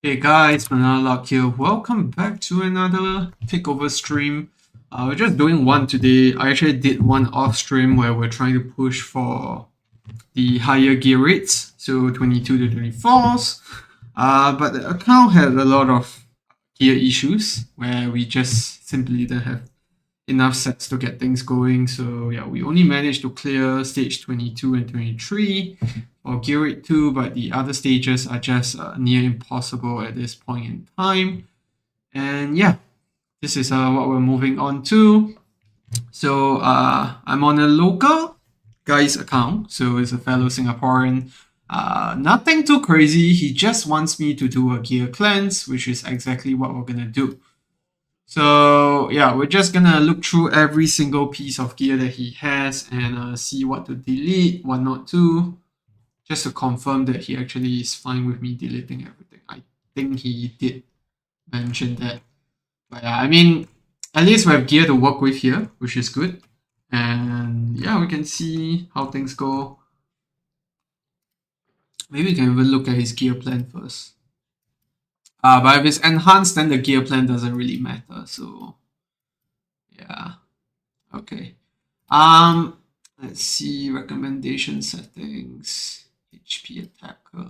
Hey guys, Manala here. Welcome back to another Takeover stream. We're just doing one today. I actually did one off stream where we're trying to push for the higher gear rates, so 22 to 24s. But the account had a lot of gear issues where we just simply didn't have enough sets to get things going. So yeah, we only managed to clear stage 22 and 23 for gear rate 2, but the other stages are just near impossible at this point in time. And yeah, this is what we're moving on to. So I'm on a local guy's account, so it's a fellow Singaporean. Nothing too crazy. He just wants me to do a gear cleanse, which is exactly what we're gonna do. So yeah, we're just gonna look through every single piece of gear that he has and see what to delete, what not to, just to confirm that he actually is fine with me deleting everything. I think he did mention that. But yeah, I mean, at least we have gear to work with here, which is good. And yeah, we can see how things go. Maybe we can even look at his gear plan first. But if it's enhanced, then the gear plan doesn't really matter. So yeah. Okay. Let's see recommendation settings. HP attacker.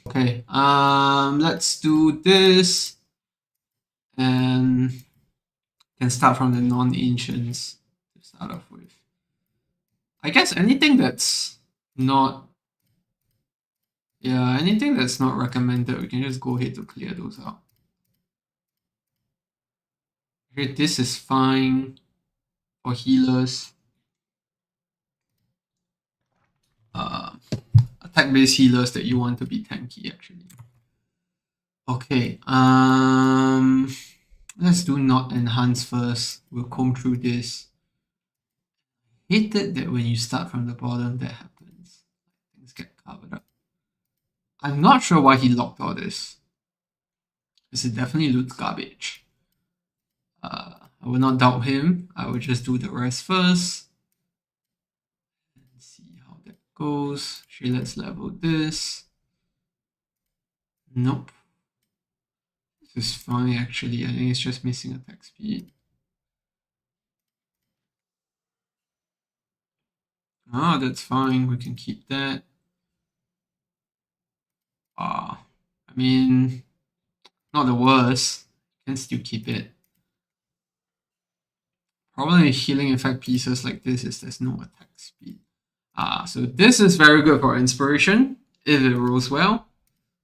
Okay. Let's do this, and can start from the non-ancients to start off with. I guess anything that's not, yeah, anything that's not recommended, we can just go ahead to clear those out. Okay, this is fine for healers. Attack-based healers that you want to be tanky, actually. Okay, let's do not enhance first. We'll comb through this. Hate it that when you start from the bottom, that happens. Things get covered up. I'm not sure why he locked all this. Because it definitely looks garbage. I will not doubt him. I will just do the rest first. And see how that goes. Actually, let's level this. Nope. This is fine, actually. I think it's just missing attack speed. Ah, that's fine. We can keep that. I mean, not the worst. Can still keep it. Problem with healing effect pieces like this is there's no attack speed. So this is very good for inspiration if it rolls well,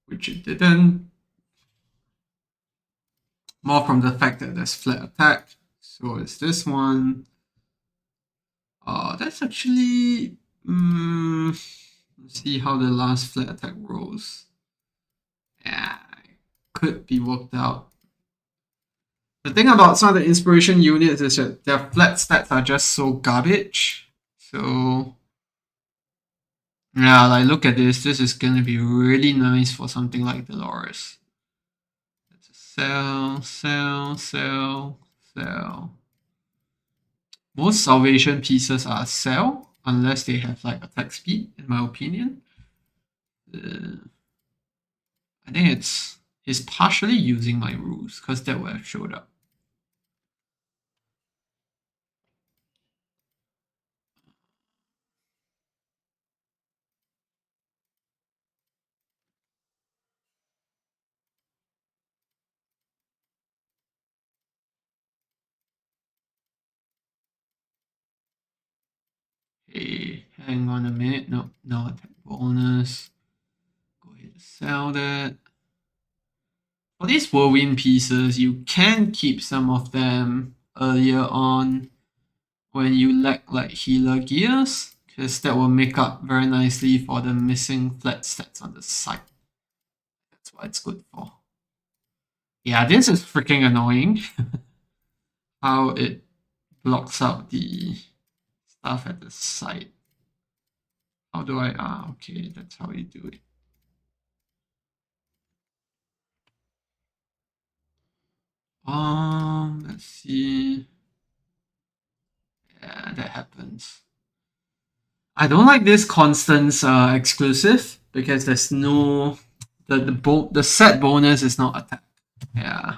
which it didn't. More from the fact that there's flat attack. So it's this one. That's actually. Let's see how the last flat attack rolls. Yeah, could be worked out. The thing about some of the inspiration units is that their flat stats are just so garbage. So yeah, like look at this. This is gonna be really nice for something like Dolores. Let's sell, sell, sell, sell. Most salvation pieces are sell unless they have like attack speed, in my opinion. I think it's partially using my rules because that would have showed up. Hey, hang on a minute. No, no attack bonus. Go ahead and sell that. For these whirlwind pieces, you can keep some of them earlier on when you lack like healer gears, because that will make up very nicely for the missing flat stats on the side. That's what it's good for. Yeah, this is freaking annoying. How it blocks out the stuff at the side. How do I? Okay, that's how you do it. Let's see. Yeah, that happens. I don't like this Constance exclusive because there's no the set bonus is not attack. Yeah.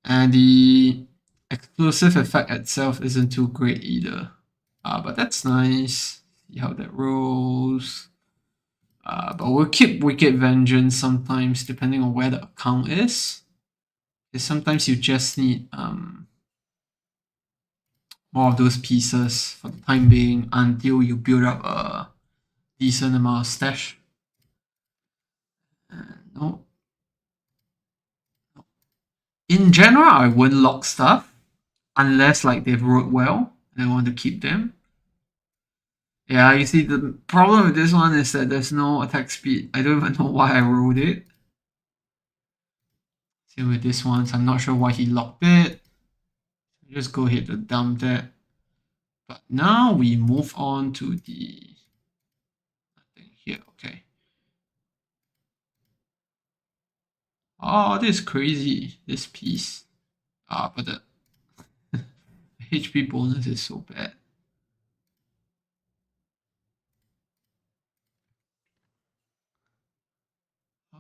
And the exclusive effect itself isn't too great either. But that's nice. See how that rolls. But we'll keep Wicked Vengeance sometimes, depending on where the account is. Because sometimes you just need more of those pieces for the time being until you build up a decent amount of stash. No. In general, I wouldn't lock stuff unless like they've rolled well and I want to keep them. Yeah, you see, the problem with this one is that there's no attack speed. I don't even know why I rolled it. Same with this one, so I'm not sure why he locked it. Just go ahead to dump that. But now we move on to the thing here. Okay. Oh, this is crazy. This piece. But the HP bonus is so bad.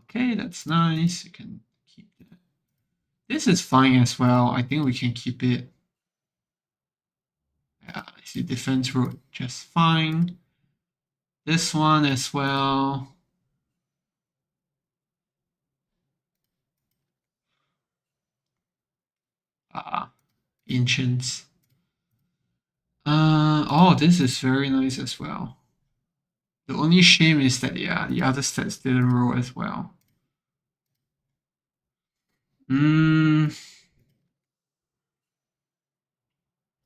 Okay, that's nice. You can keep that. This is fine as well. I think we can keep it. Yeah, I see defense road just fine. This one as well. Ancients. Oh, this is very nice as well. The only shame is that, yeah, the other stats didn't roll as well.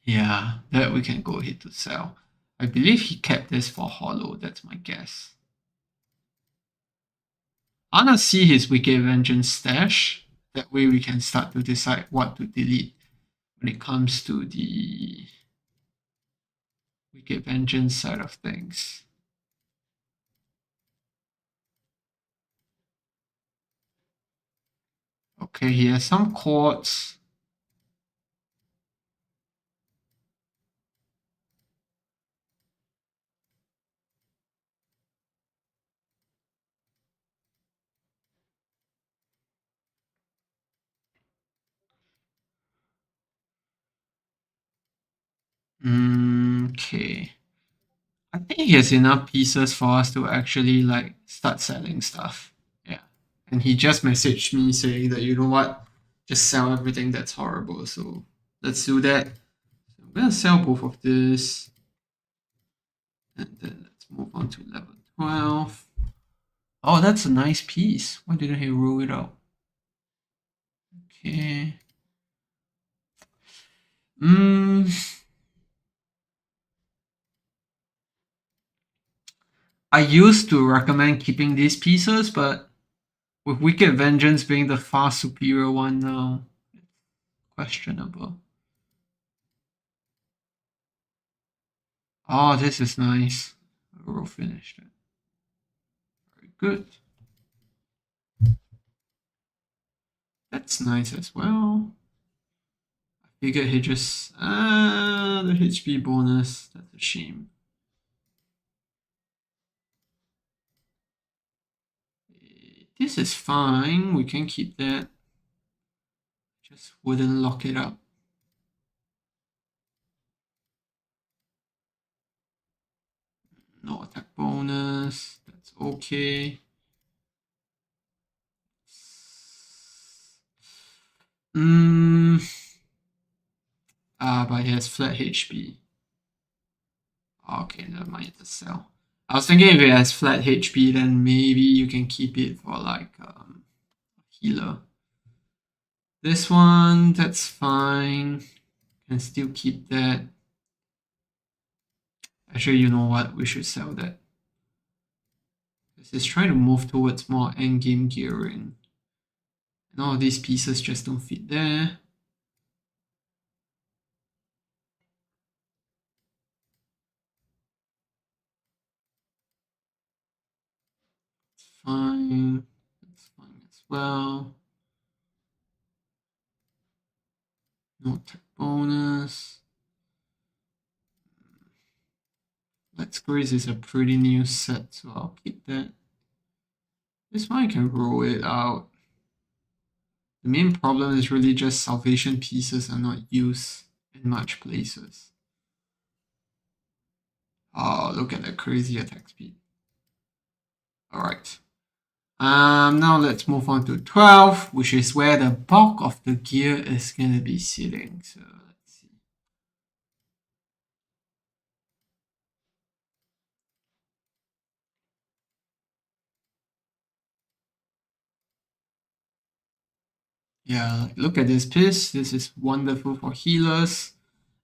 Yeah, that we can go ahead to sell. I believe he kept this for hollow, that's my guess. I want to see his Wicked Vengeance stash. That way we can start to decide what to delete when it comes to the Wicked Vengeance side of things. Okay, he has some quartz. Okay. I think he has enough pieces for us to actually like start selling stuff. Yeah. And he just messaged me saying that, you know what, just sell everything that's horrible. So let's do that. So I'm gonna sell both of this. And then let's move on to level 12. Oh, that's a nice piece. Why didn't he roll it out? Okay. I used to recommend keeping these pieces, but with Wicked Vengeance being the far superior one now, it's questionable. Oh, this is nice. We'll finish it. Very good. That's nice as well. I figured he just the HP bonus. That's a shame. This is fine. We can keep that. Just wouldn't lock it up. No attack bonus. That's okay. But he has flat HP. Okay, never mind, it's a sell. I was thinking if it has flat HP, then maybe you can keep it for like healer. This one, that's fine. Can still keep that. Actually, you know what? We should sell that. Because it's trying to move towards more endgame gearing. And all of these pieces just don't fit there. It's fine. That's fine as well. No tech bonus. Let's Grace is a pretty new set, so I'll keep that. This one I can roll it out. The main problem is really just salvation pieces are not used in much places. Oh, look at that crazy attack speed. Alright. Now let's move on to 12, which is where the bulk of the gear is going to be sitting. So let's see. Yeah, look at this piece. This is wonderful for healers,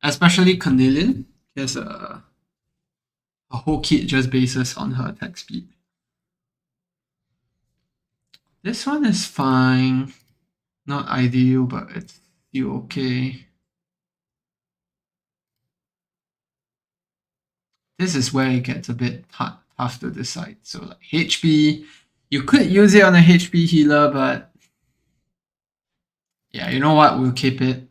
especially Cornelian. There's a whole kit just bases on her attack speed. This one is fine. Not ideal, but it's still okay. This is where it gets a bit tough to decide. So like HP, you could use it on a HP healer, but yeah, you know what? We'll keep it.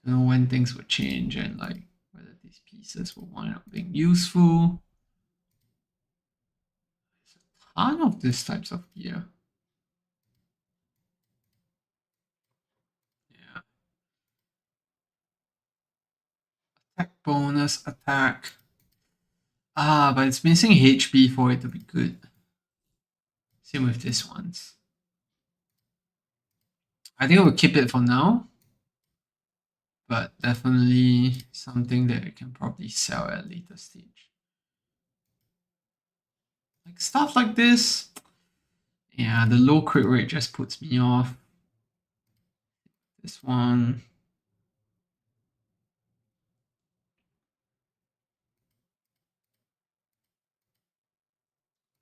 Don't know when things will change and like whether these pieces will wind up being useful. There's a ton of these types of gear. Yeah. Attack bonus, attack. Ah, but it's missing HP for it to be good. Same with this ones. I think we'll keep it for now. But definitely something that I can probably sell at a later stage. Like stuff like this. Yeah, the low crit rate just puts me off. This one.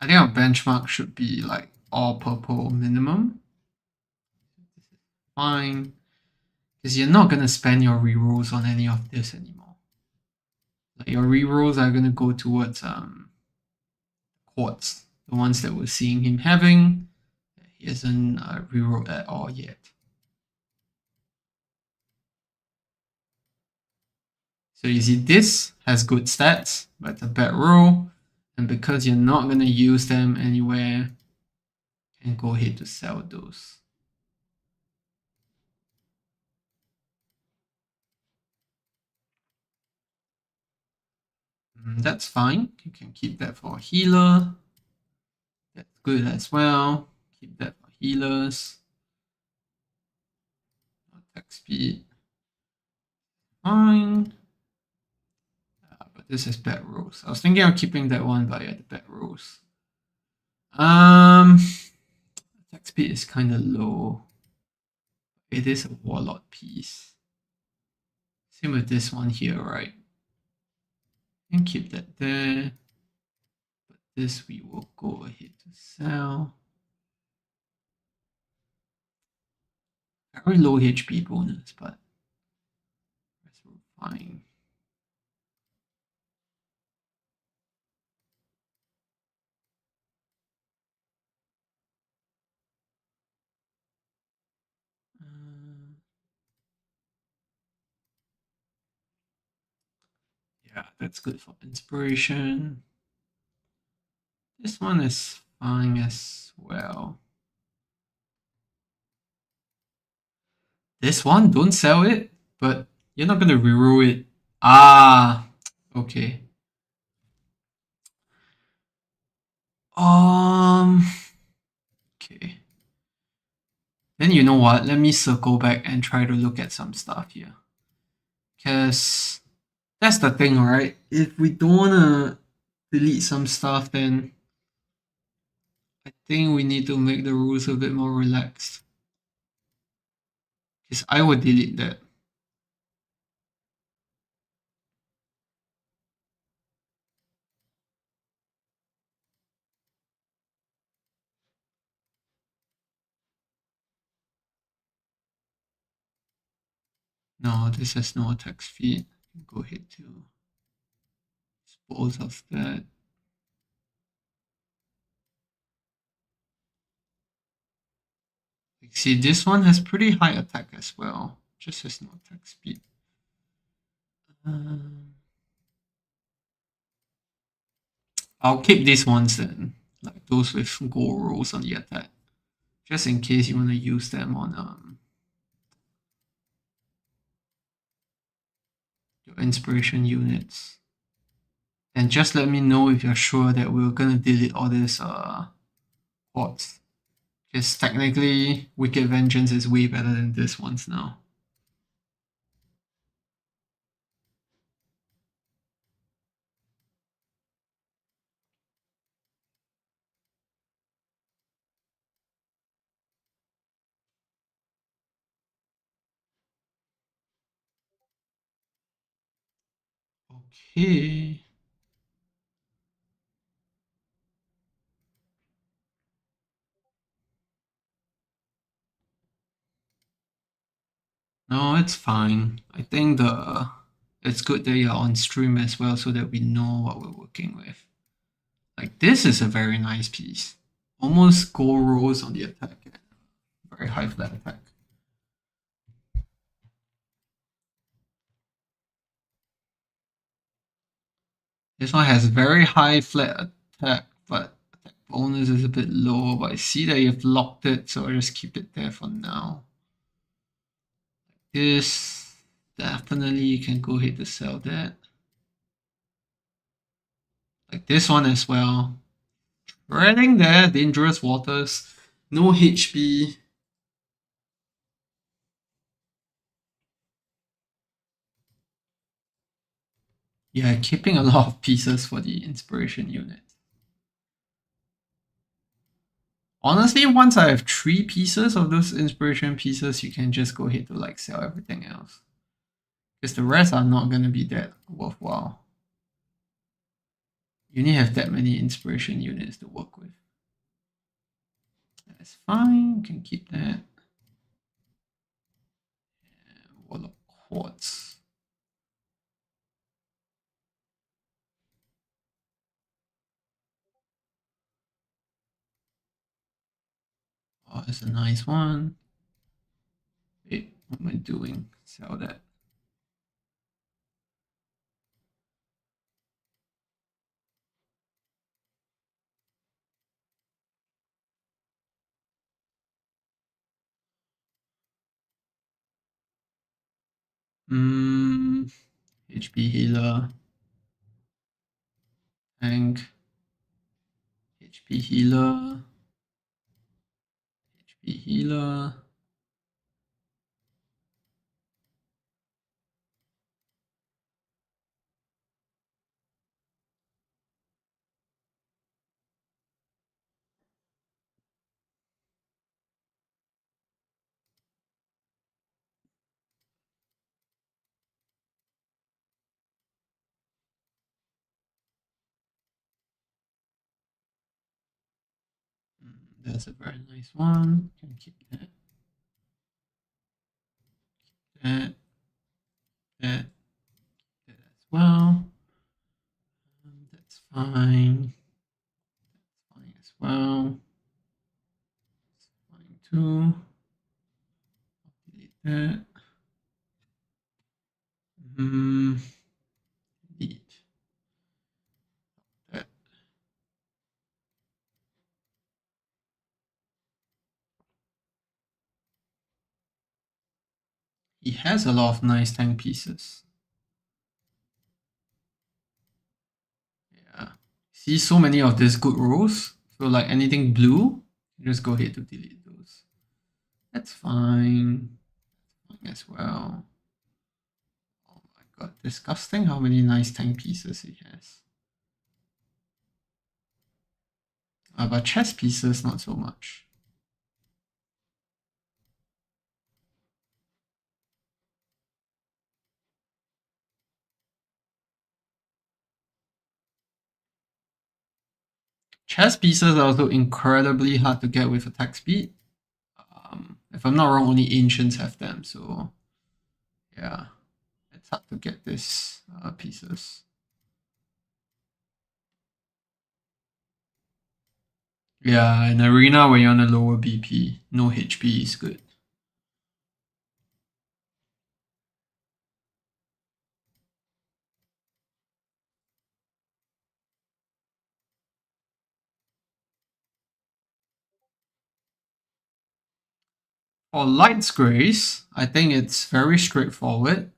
I think our benchmark should be like all purple minimum. Fine. Because you're not going to spend your rerolls on any of this anymore. Like your rerolls are going to go towards quartz. The ones that we're seeing him having. He hasn't rerolled at all yet. So you see this has good stats, but it's a bad roll. And because you're not going to use them anywhere, you can go ahead to sell those. That's fine. You can keep that for a healer. That's good as well. Keep that for healers. Attack speed. Fine. But this is bad rolls. I was thinking of keeping that one, but yeah, the bad rolls. Attack speed is kind of low. It is a warlord piece. Same with this one here, right? And keep that there. But this we will go ahead to sell. Very low HP bonus, but that's fine. Yeah, that's good for inspiration. This one is fine as well. This one, don't sell it, but you're not gonna reroll it. Ah, okay. Okay. Then you know what? Let me circle back and try to look at some stuff here. Because that's the thing, right? If we don't wanna delete some stuff, then I think we need to make the rules a bit more relaxed. Because I would delete that. No, this has no attack speed. Go ahead to dispose of that. See, this one has pretty high attack as well. Just has no attack speed. I'll keep these ones then. like those with gold rolls on the attack, just in case you want to use them on your inspiration units. And just let me know if you're sure that we're gonna delete all these quads. Because technically, Wicked Vengeance is way better than this ones now. Okay. No, it's fine. I think it's good that you're on stream as well so that we know what we're working with. Like this is a very nice piece. Almost gold rolls on the attack. Very high flat attack. This one has very high flat attack, but attack bonus is a bit low. But I see that you've locked it, so I'll just keep it there for now. This definitely you can go ahead to sell that. Like this one as well. Treading there, dangerous waters, no HP. Yeah, keeping a lot of pieces for the inspiration unit. Honestly, once I have 3 pieces of those inspiration pieces, you can just go ahead to like sell everything else. Because the rest are not going to be that worthwhile. You only have that many inspiration units to work with. That's fine, you can keep that. Warlock Quartz. Oh, it's a nice one. Wait, what am I doing? Sell that. HP healer. Tank. HP healer. HP healer. That's a very nice one. Can keep that. That. That. That as well. That's fine. That's fine as well. That's fine too. Delete that. Delete that. He has a lot of nice tank pieces. Yeah. See so many of these good rolls. So like anything blue, just go ahead to delete those. That's fine. That's fine as well. Oh my god, disgusting how many nice tank pieces he has. But chess pieces, not so much. Chess pieces are also incredibly hard to get with attack speed. If I'm not wrong, only ancients have them, so yeah, it's hard to get these pieces. Yeah, in arena where you're on a lower BP, no HP is good. For Light's Grace, I think it's very straightforward.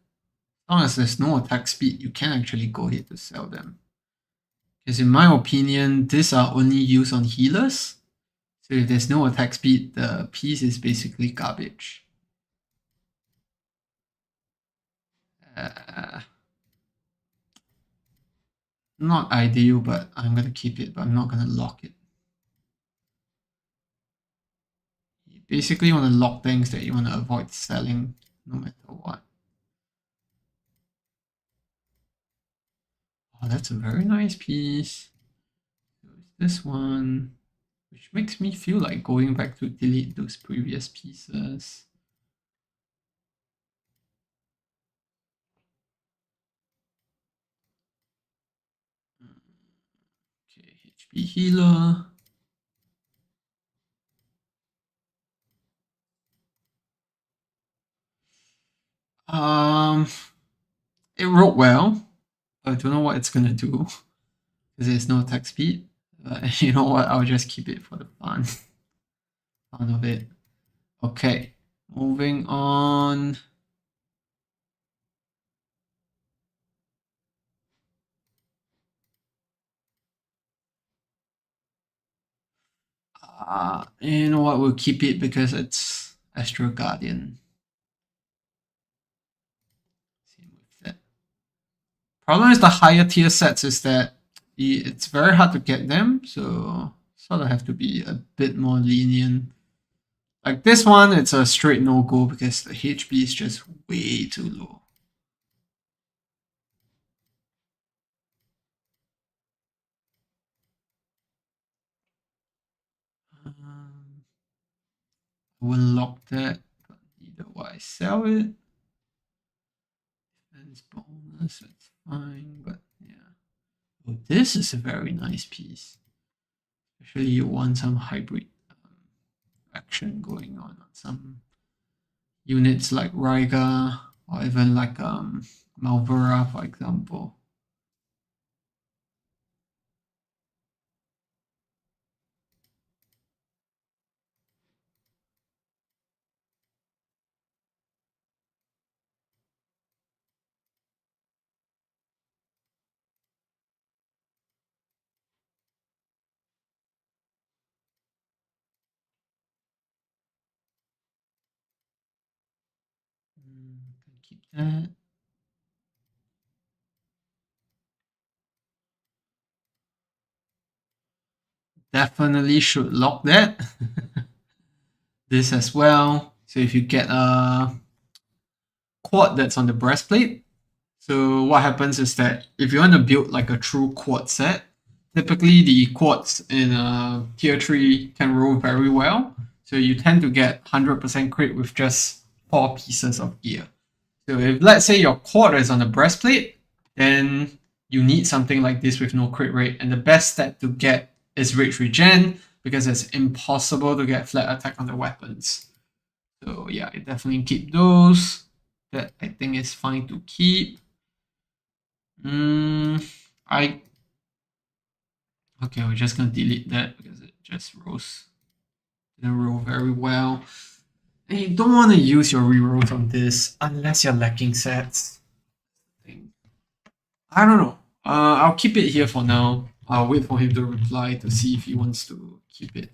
As long as there's no attack speed, you can actually go ahead to sell them. Because in my opinion, these are only used on healers. So if there's no attack speed, the piece is basically garbage. Not ideal, but I'm going to keep it, but I'm not going to lock it. You basically want to lock things that you want to avoid selling no matter what. Oh, that's a very nice piece. This one, which makes me feel like going back to delete those previous pieces. Okay, HP healer. It rolled well. I don't know what it's gonna do because there's no attack speed. You know what? I'll just keep it for the fun of it. Okay, moving on. You know what? We'll keep it because it's Astral Guardian. Same with that. Problem is the higher tier sets is that it's very hard to get them, so sort of have to be a bit more lenient. Like this one, it's a straight no-go because the HP is just way too low. I will lock that, but either way, sell it. Defense bonus, that's fine, but yeah. Oh, this is a very nice piece. Especially you want some hybrid action going on some units like Ryga or even like Malvera, for example. Keep that. Definitely should lock that. This as well. So if you get a quad that's on the breastplate, so what happens is that if you want to build like a true quad set, typically the quads in tier 3 can roll very well. So you tend to get 100% crit with just 4 pieces of gear. So if let's say your quad is on the breastplate, then you need something like this with no crit rate. And the best stat to get is rage regen because it's impossible to get flat attack on the weapons. So yeah, I definitely keep those. That I think is fine to keep. I okay, we're just gonna delete that because it just didn't roll very well. And you don't want to use your rerolls on this unless you're lacking sets. I don't know. I'll keep it here for now. I'll wait for him to reply to see if he wants to keep it.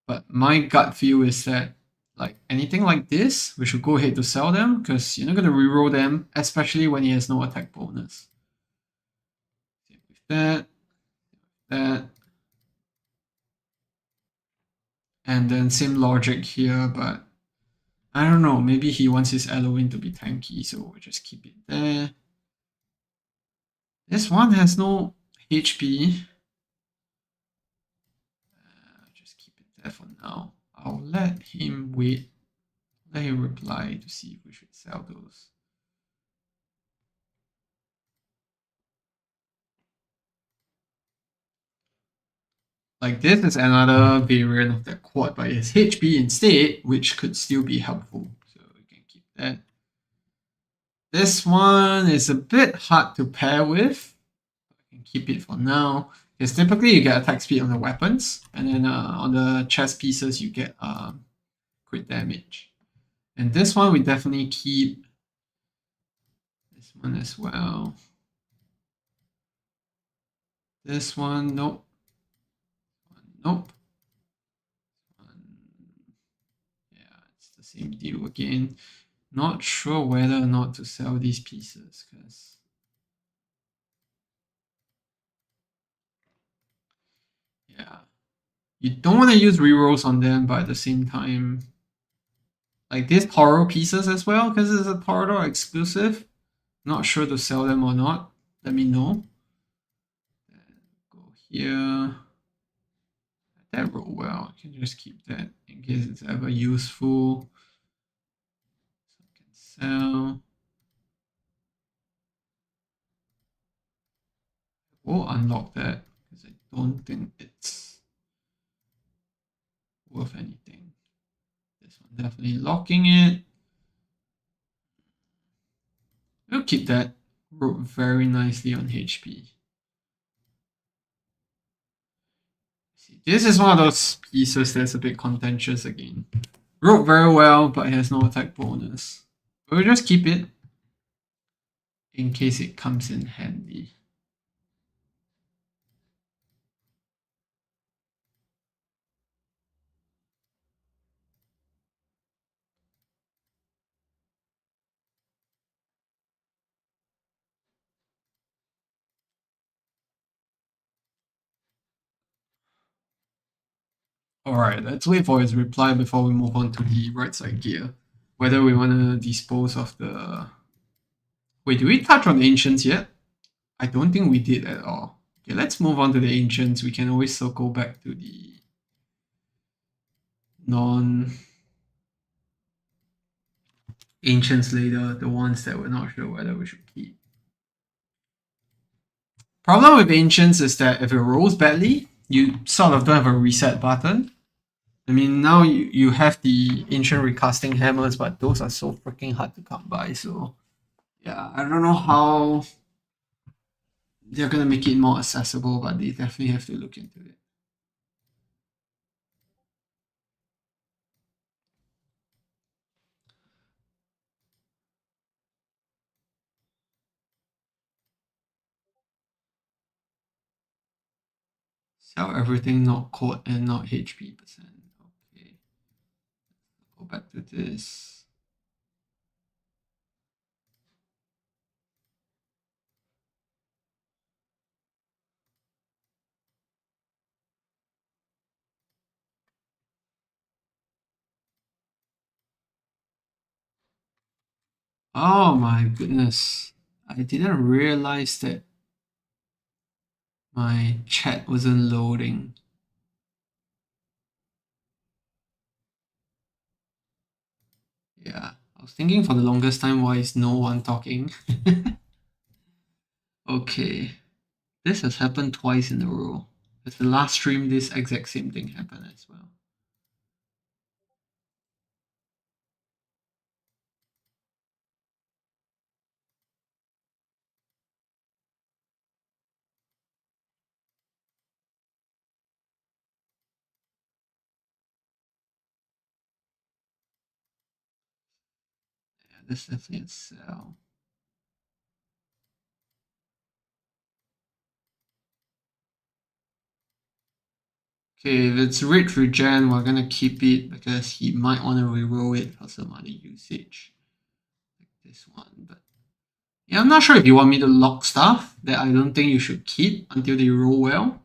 But my gut feel is that like anything like this, we should go ahead to sell them because you're not gonna reroll them, especially when he has no attack bonus. With that, and then same logic here, but I don't know. Maybe he wants his Eloin to be tanky, so we'll just keep it there. This one has no HP. Just keep it there for now. I'll let him wait. Let him reply to see if we should sell those. Like this is another variant of that quad, but it's HP instead, which could still be helpful. So we can keep that. This one is a bit hard to pair with. I can keep it for now. Because typically you get attack speed on the weapons, and then on the chest pieces you get crit damage. And this one we definitely keep. This one as well. This one, nope. Nope. Yeah, it's the same deal again. Not sure whether or not to sell these pieces because yeah, you don't want to use rerolls on them, but at the same time, like these Toro pieces as well, because it's a Toro exclusive. Not sure to sell them or not. Let me know. Go here. That roll well. I can just keep that in case it's ever useful. So I can sell. We'll unlock that because I don't think it's worth anything. This one definitely locking it. We'll keep that. Wrote very nicely on HP. See, this is one of those pieces that's a bit contentious again. Wrote very well, but it has no attack bonus. We'll just keep it in case it comes in handy. Alright, let's wait for his reply before we move on to the right side gear. Whether we want to dispose of the... Wait, did we touch on Ancients yet? I don't think we did at all. Okay, let's move on to the Ancients. We can always circle back to the non-Ancients later, the ones that we're not sure whether we should keep. Problem with Ancients is that if it rolls badly, you sort of don't have a reset button. I mean, now you have the Ancient Recasting Hammers, but those are so freaking hard to come by, so... Yeah, I don't know how they're gonna make it more accessible, but they definitely have to look into it. Sell everything not code and not HP percent. Okay. Go back to this. Oh my goodness. I didn't realize that my chat wasn't loading. Yeah, I was thinking for the longest time, why is no one talking? Okay, this has happened twice in a row. It's the last stream, this exact same thing happened as well. Yeah, this definitely a sell. Okay, if it's Rich Regen, we're gonna keep it because he might want to reroll it for some other usage. Like this one, but yeah, I'm not sure if you want me to lock stuff that I don't think you should keep until they roll well.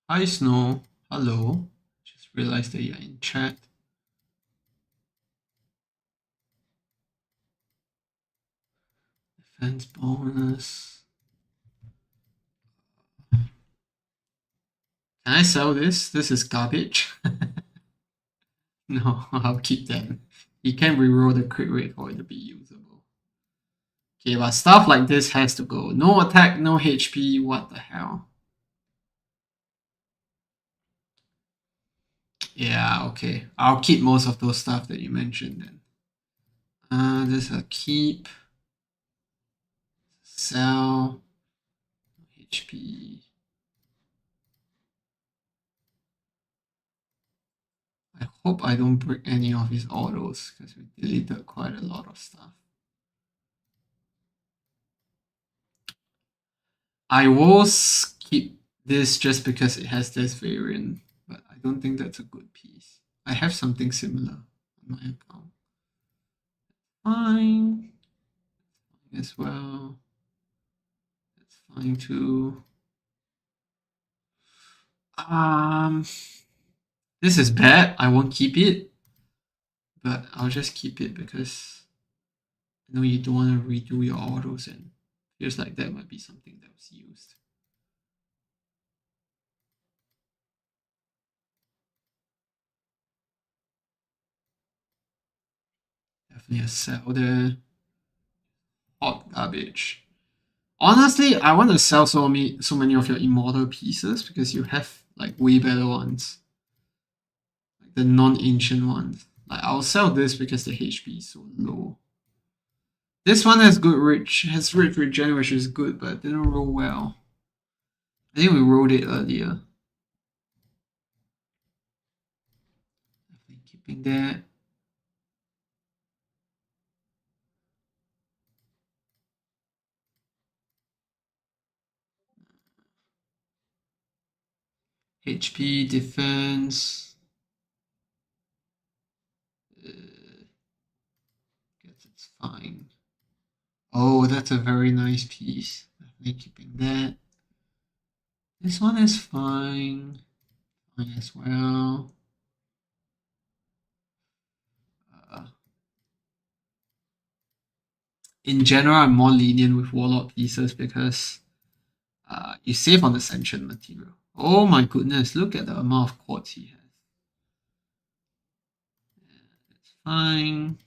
Hi Snow, hello. Just realized that you're in chat. Defense bonus. Can I sell this? This is garbage. No, I'll keep that. You can reroll the crit rate for it to be usable. Okay, but stuff like this has to go. No attack, no HP, what the hell? Yeah, okay. I'll keep most of those stuff that you mentioned then. There's a keep, sell, HP. I hope I don't break any of his autos because we deleted quite a lot of stuff. I will keep this just because it has this variant, but I don't think that's a good piece. I have something similar on my account. Fine. As well. That's fine too. This is bad. I won't keep it, but I'll just keep it because I know you don't want to redo your autos and feels like that might be something that was used. Definitely a sell there. Hot garbage. Honestly, I want to sell so many of your immortal pieces because you have like way better ones, like the non-ancient ones. Like I'll sell this because the HP is so low. This one has rich regen, which is good, but it didn't roll well. I think we rolled it earlier. Definitely keeping that. HP defense. Guess it's fine. Oh, that's a very nice piece. Definitely keeping that. This one is fine. Fine as well. Uh, in general, I'm more lenient with Warlord pieces because you save on the sentient material. Oh my goodness, look at the amount of quartz he has. Yeah, it's fine.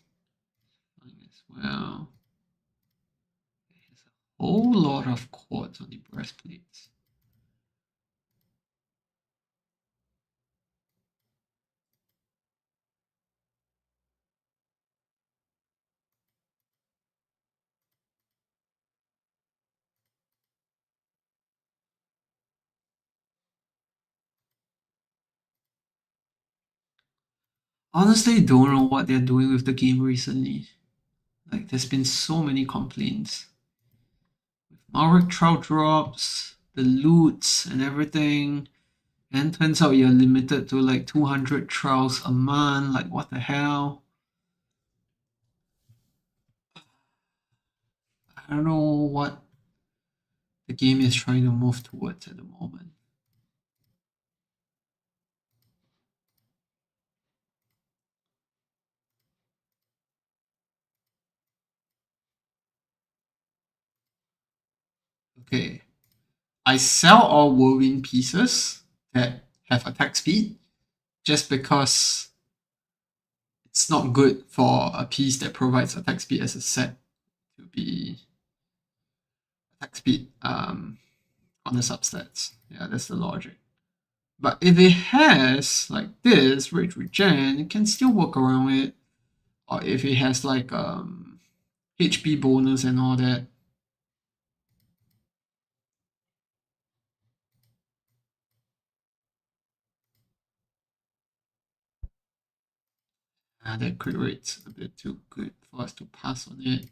Fine as well. He has a whole lot of quartz on the breastplates. Honestly, don't know what they're doing with the game recently. Like, there's been so many complaints. Malric trout drops, the loots, and everything. And turns out you're limited to like 200 trials a month. Like, what the hell? I don't know what the game is trying to move towards at the moment. Okay, I sell all whirlwind pieces that have attack speed just because it's not good for a piece that provides attack speed as a set to be attack speed on the substats. Yeah, that's the logic. But if it has like this rage regen, it can still work around it. Or if it has like HP bonus and all that. That crit rate's a bit too good for us to pass on it.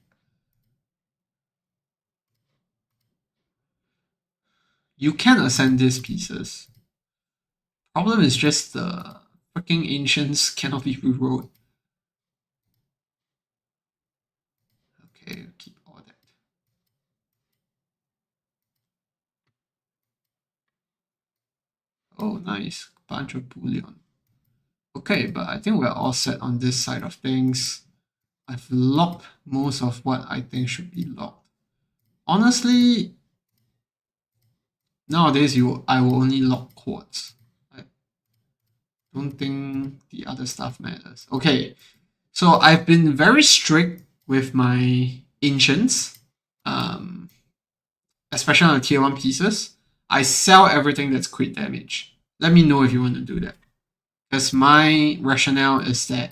You can ascend these pieces. Problem is just the freaking ancients cannot be rerolled. Okay, keep all that. Oh, nice. Bunch of bullion. Okay, but I think we're all set on this side of things. I've locked most of what I think should be locked. Honestly, nowadays I will only lock quartz. I don't think the other stuff matters. Okay, so I've been very strict with my ancients. um, especially on the tier 1 pieces, I sell everything that's crit damage. Let me know if you want to do that. Because my rationale is that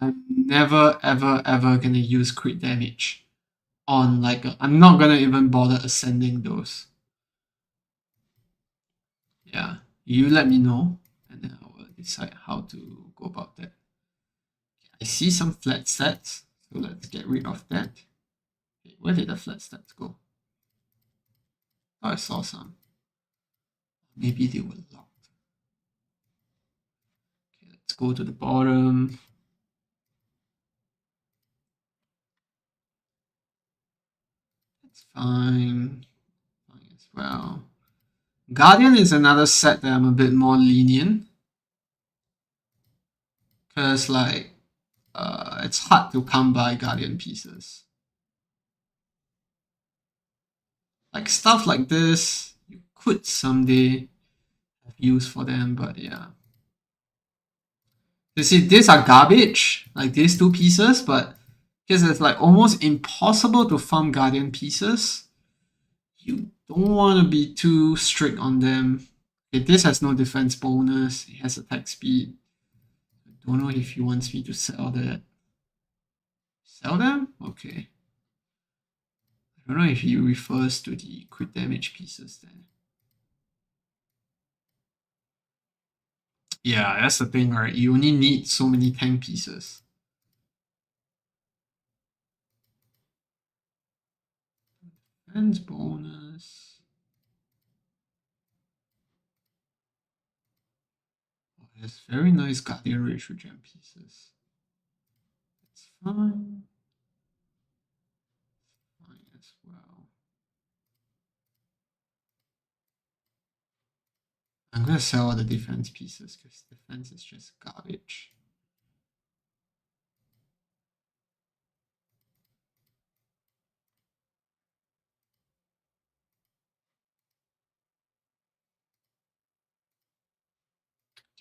I'm never, ever, ever going to use crit damage on like, I'm not going to even bother ascending those. Yeah, you let me know and then I will decide how to go about that. I see some flat stats, so let's get rid of that. Okay, where did the flat stats go? Oh, I saw some. Maybe they were locked. Okay, let's go to the bottom. That's fine. Fine as well. Guardian is another set that I'm a bit more lenient. Because, like, it's hard to come by Guardian pieces. Like, stuff like this, you could someday have use for them, but yeah. You see, these are garbage, like these two pieces, but because it's like almost impossible to farm Guardian pieces, you don't want to be too strict on them. Okay, this has no defense bonus, it has attack speed. I don't know if he wants me to sell that. Sell them? Okay. I don't know if he refers to the crit damage pieces then. Yeah, that's the thing, right? You only need so many tank pieces. Defense bonus. Oh, there's very nice Guardian Rage Regen pieces. It's fine. Fine as well. I'm gonna sell all the defense pieces because defense is just garbage.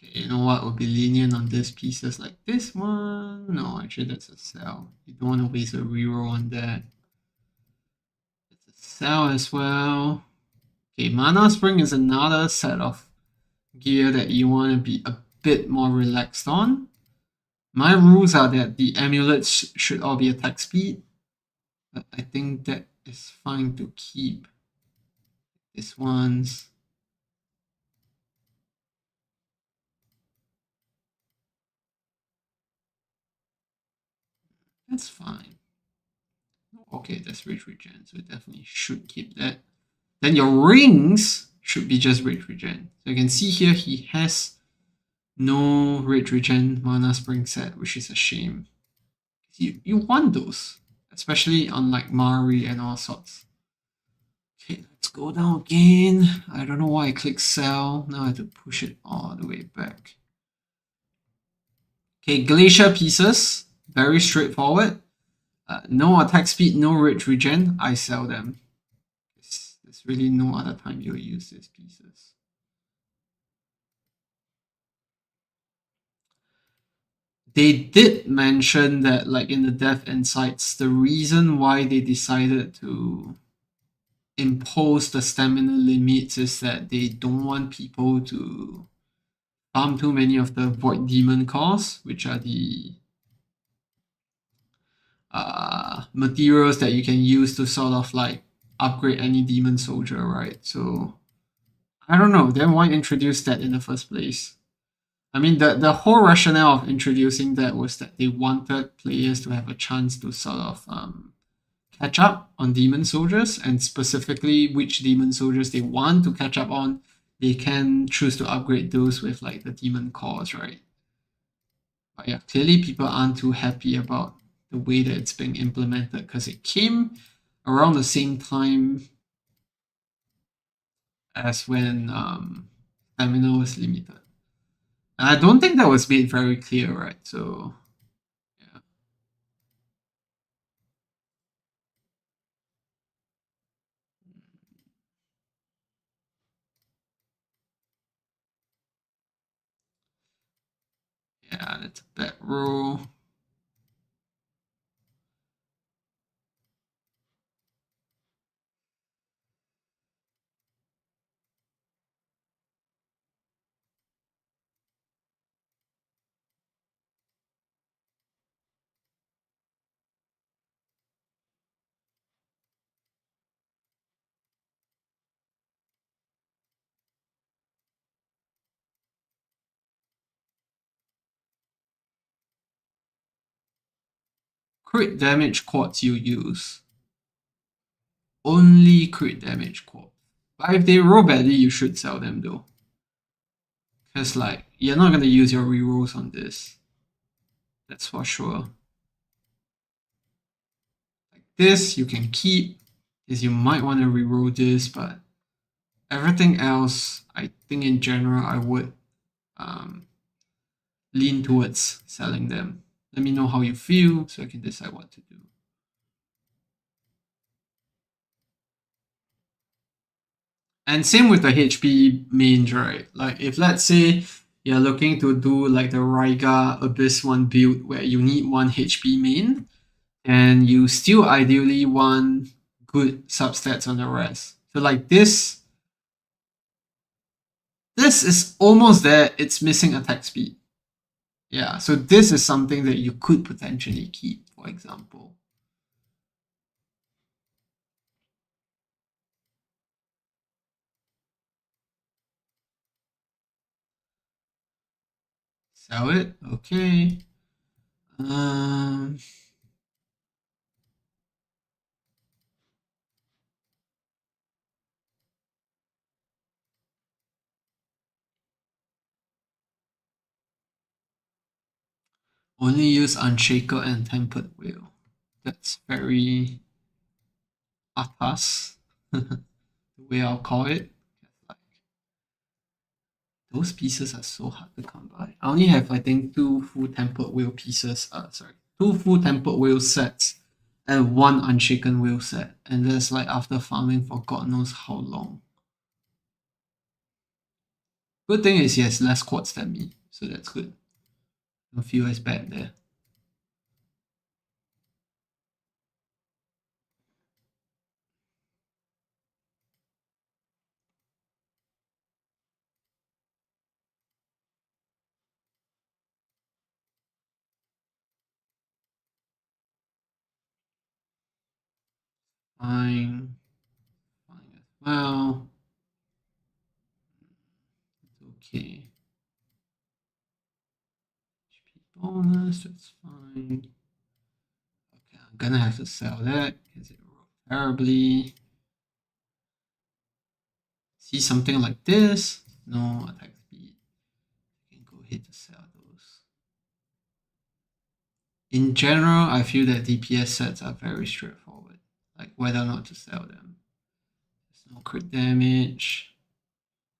Okay, you know what? We'll be lenient on these pieces like this one. No, actually that's a sell. You don't want to waste a reroll on that. It's a sell as well. Okay, Mana Spring is another set of gear that you want to be a bit more relaxed on. My rules are that the amulets should all be attack speed, but I think that is fine to keep. This one's that's fine. Okay, that's rage regen, so it definitely should keep that. Then your rings should be just rage regen. So you can see here he has no rage regen mana spring set, which is a shame. You want those, especially on like Mari and all sorts. Okay, let's go down again. I don't know why I clicked sell. Now I have to push it all the way back. Okay, glacier pieces, very straightforward. No attack speed, no rage regen. I sell them. There's really no other time you'll use these pieces. They did mention that, like in the Death Insights, the reason why they decided to impose the stamina limits is that they don't want people to farm too many of the Void Demon cores, which are the materials that you can use to sort of like upgrade any demon soldier, right? So I don't know. Then why introduce that in the first place? I mean, the whole rationale of introducing that was that they wanted players to have a chance to sort of catch up on demon soldiers, and specifically which demon soldiers they want to catch up on. They can choose to upgrade those with like the demon cores, right? But yeah, clearly people aren't too happy about the way that it's being implemented because it came around the same time as when stamina was limited. And I don't think that was made very clear, right? So yeah. Yeah, that's a bad rule. crit damage quads you use. Only crit damage quad. But if they roll badly, you should sell them though. Because like you're not gonna use your rerolls on this. That's for sure. Like this, you can keep, because you might want to reroll this, but everything else, I think in general, I would lean towards selling them. Let me know how you feel so I can decide what to do. And same with the HP mains, right? Like if let's say you're looking to do like the Raiga Abyss 1 build where you need 1 HP main, and you still ideally want good substats on the rest. So like this is almost there, it's missing attack speed. Yeah, so this is something that you could potentially keep, for example. Sell it, okay. Um, only use Unshaker and Tempered Wheel. That's very atas, the way I'll call it. Like, those pieces are so hard to come by. I only have, I think, 2 full Tempered Wheel pieces. Sorry, 2 full Tempered Wheel sets and 1 Unshaken Wheel set. And that's like after farming for God knows how long. Good thing is he has less quads than me, so that's good. Don't feel as bad there. Fine. Fine as well. Okay. HP bonus, that's fine. Okay, I'm gonna have to sell that because it rolled terribly. See something like this, no attack speed. You can go ahead to sell those. In general, I feel that DPS sets are very straightforward, like whether or not to sell them. There's no crit damage.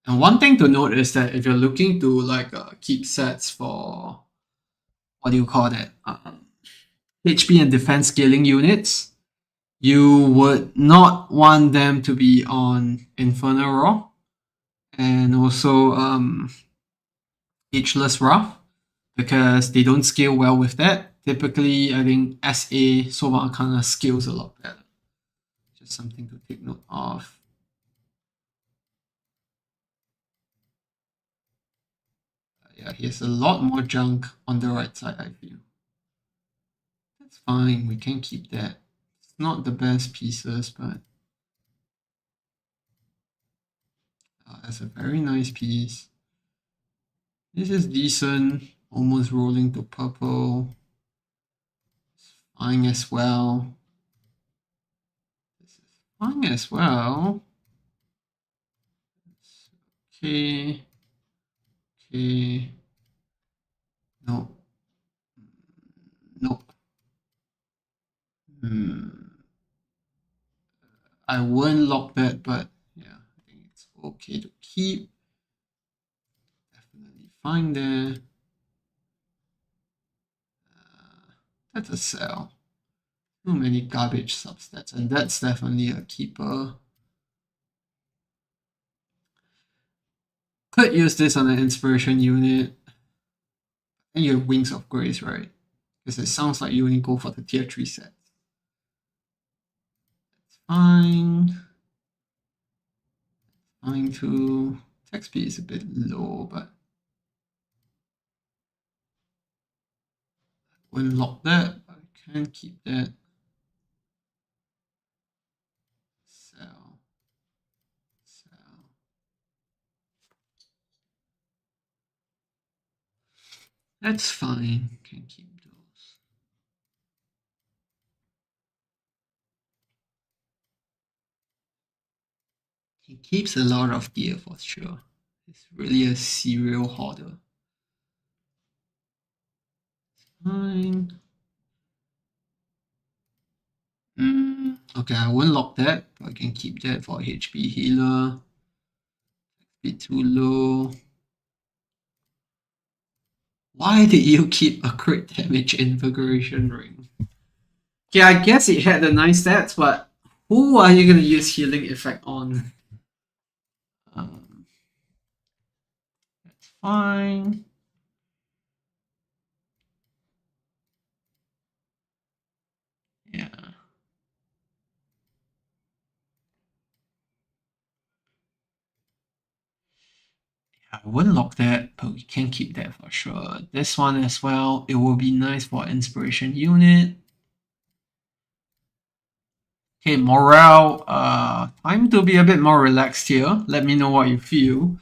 And one thing to note is that if you're looking to like keep sets for what do you call that? HP and defense scaling units, you would not want them to be on Infernal Raw and also Ageless Wrath because they don't scale well with that. Typically, I think SA Sova Arcana scales a lot better. Just something to take note of. Yeah, he has a lot more junk on the right side, I feel. That's fine, we can keep that. It's not the best pieces, but that's a very nice piece. This is decent, almost rolling to purple. It's fine as well. This is fine as well. Okay. Okay. No. Nope. I wouldn't lock that, but yeah, I think it's okay to keep. Definitely fine there. That's a sell. Too many garbage substats, and that's definitely a keeper. Could use this on an inspiration unit. And you have Wings of Grace, right? Because it sounds like you only go for the tier 3 set. That's fine. Fine too. Attack speed is a bit low, but I wouldn't lock that. But I can keep that. Sell. Sell. That's fine. Can keep those. He keeps a lot of gear for sure. He's really a serial hoarder. Fine. Okay, I won't lock that, but I can keep that for HP healer. Bit too low. Why did you keep a crit damage invigoration ring? Okay, I guess it had the nice stats, but who are you gonna use healing effect on? That's fine. Yeah. I wouldn't lock that, but we can keep that for sure. This one as well, it will be nice for inspiration unit. Okay, morale. Time to be a bit more relaxed here. Let me know what you feel.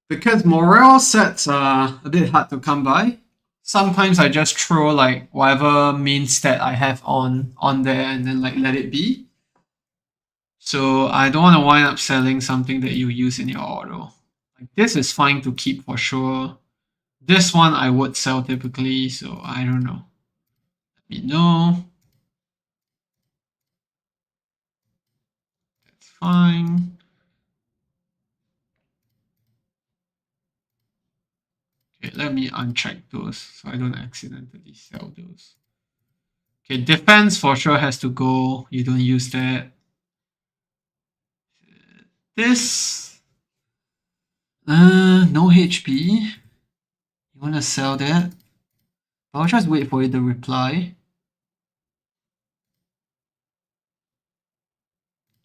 Because morale sets are a bit hard to come by. Sometimes I just throw like whatever main stat I have on there and then like let it be. So I don't want to wind up selling something that you use in your auto. Like this is fine to keep for sure. This one I would sell typically, so I don't know. Let me know. That's fine. Okay, let me uncheck those so I don't accidentally sell those. Okay, defense for sure has to go. You don't use that. This, no HP. You wanna sell that? I'll just wait for it to reply.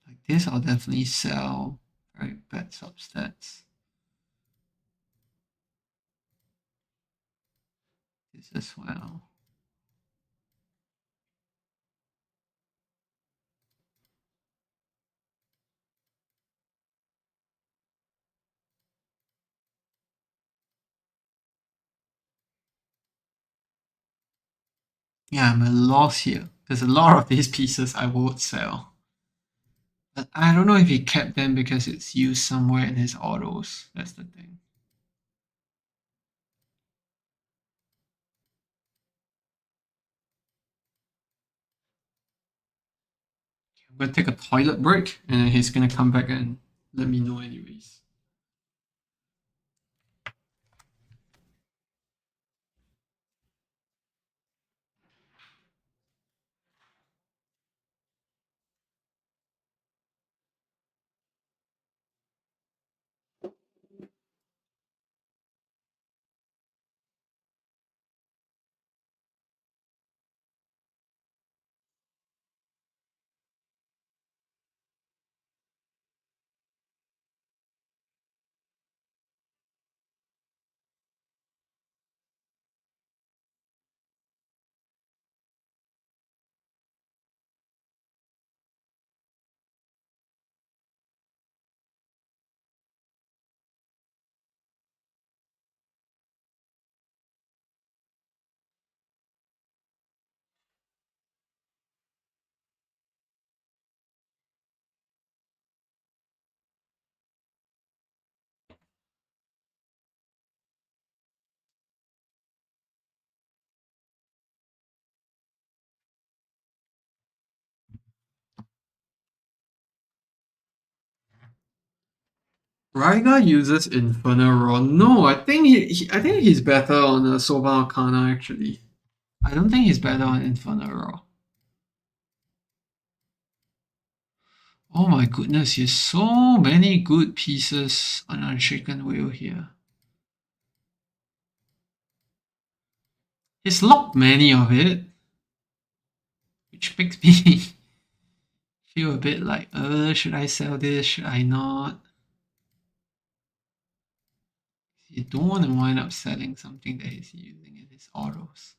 Like this, I'll definitely sell. Very bad substats. This as well. Yeah, I'm a loss here. There's a lot of these pieces I would sell. But I don't know if he kept them because it's used somewhere in his autos. That's the thing. I'm gonna take a toilet break and he's gonna come back and let me know anyways. Ryga uses Infernal. No, I think he's better on a Soba Arcana actually. I don't think he's better on Infernal. Oh my goodness, he has so many good pieces on Unshaken Wheel here. He's locked many of it, which makes me feel a bit like, should I sell this? Should I not? You don't want to wind up selling something that he's using in his autos.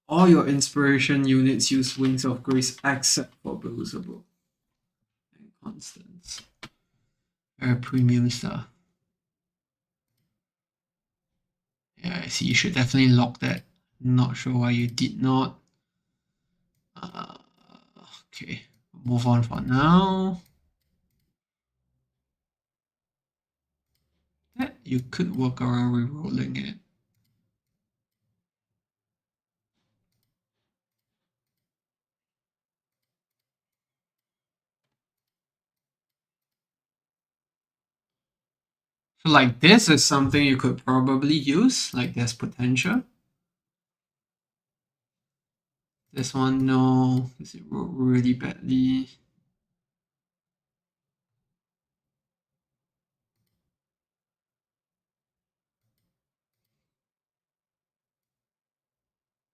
All your inspiration units use Wings of Grace except for Beelzebub and Constance. Very premium stuff. Yeah, I see. You should definitely lock that. Not sure why you did not. Okay, move on for now. Yeah, you could work around re-rolling it. So like this is something you could probably use, like there's potential. This one, no, because it rolled really badly.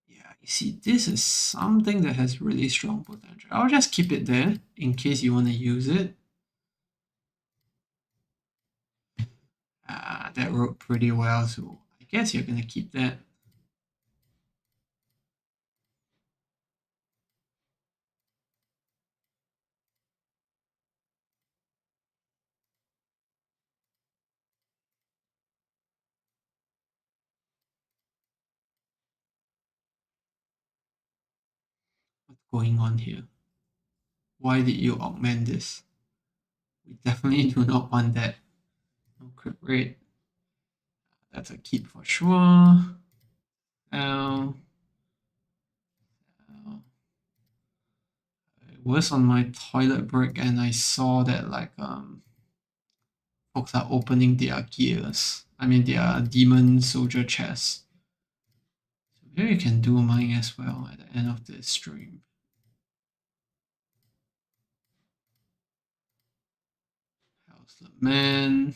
Yeah, you see, this is something that has really strong potential. I'll just keep it there in case you want to use it. That wrote pretty well, so I guess you're gonna keep that. What's going on here? Why did you augment this? We definitely do not want that. No crit rate. That's a keep for sure. Uh, I was on my toilet break and I saw that like folks are opening their gears. I mean their demon soldier chests. So maybe you can do mine as well at the end of this stream. How's the man?